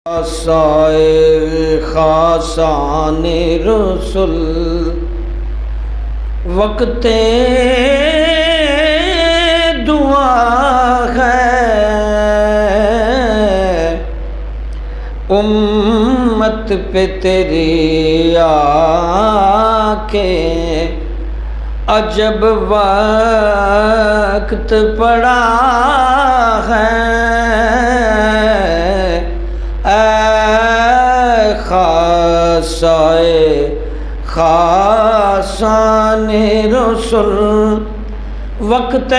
سائے خاصان رسول وقت دعا ہے، امت پہ تیری آ کے عجب وقت پڑا ہے، اے خاصائے خاصان رسول وقت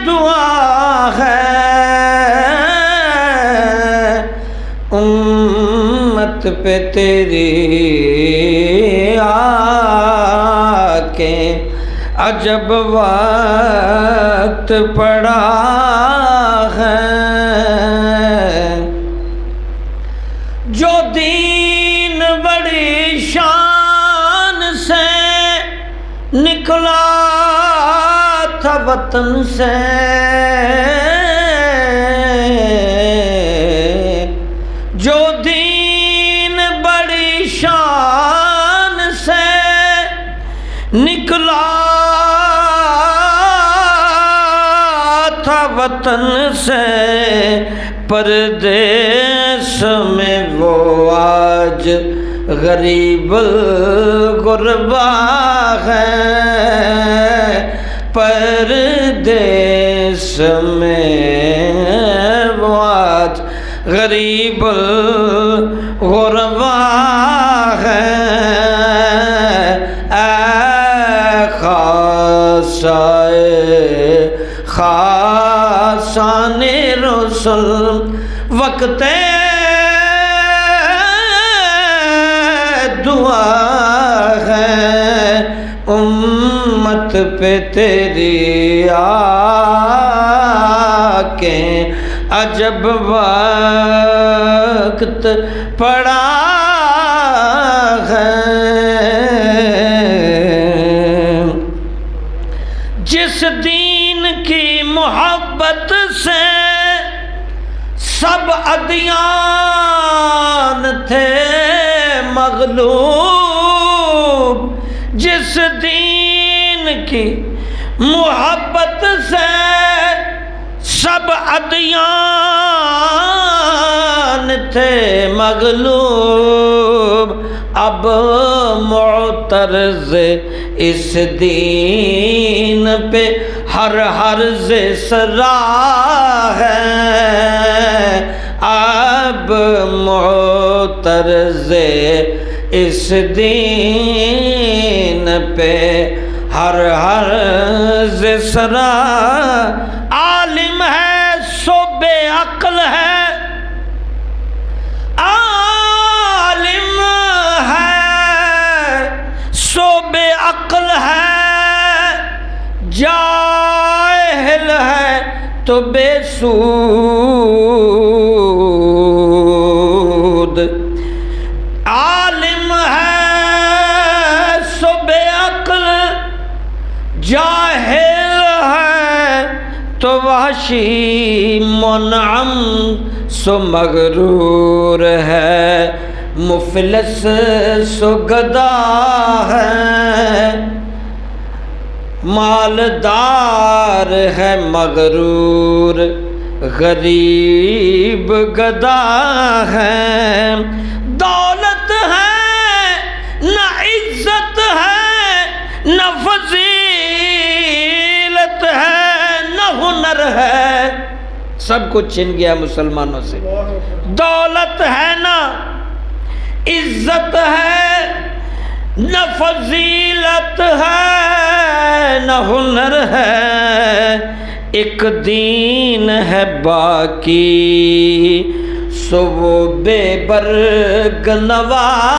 دعا ہے، امت پہ تیری آ کے عجب وقت پڑا ہے، جو دین بڑی شان سے نکلا تھا وطن سے، جو دین بڑی شان سے نکلا تھا وطن سے، پردیس میں وہ آج غریب الغربا ہے، پردیس میں وہ آج غریب الغربا ہے، اے خاصائے خاصان رسول وقت دعا ہے، امت پہ تیری آ کے عجب وقت پڑا ہے، جس دین کی محبت سے سب ادیان تھے مغلوب، جس دین کی محبت سے سب ادیان تھے مغلوب، اب معترض اس دین پہ ہر حرز سرا ہے، اب معترض اس دین پہ ہر حرز سرا، عالم ہے سو بے عقل ہے، عالم ہے سو بے عقل ہے، جاہل ہے تو بے سود، عالم ہے سو بے عقل، جاہل ہے تو وحشی، منعم سو مغرور ہے، مفلس سو گدا ہے، مالدار ہے مغرور، غریب گدا ہے، دولت ہے نہ عزت ہے نہ فضیلت ہے نہ ہنر ہے، سب کچھ چھن گیا مسلمانوں سے، دولت ہے نہ عزت ہے نہ فضیلت ہے نہ ہنر ہے، ایک دین ہے باقی سو وہ بے برگ نوا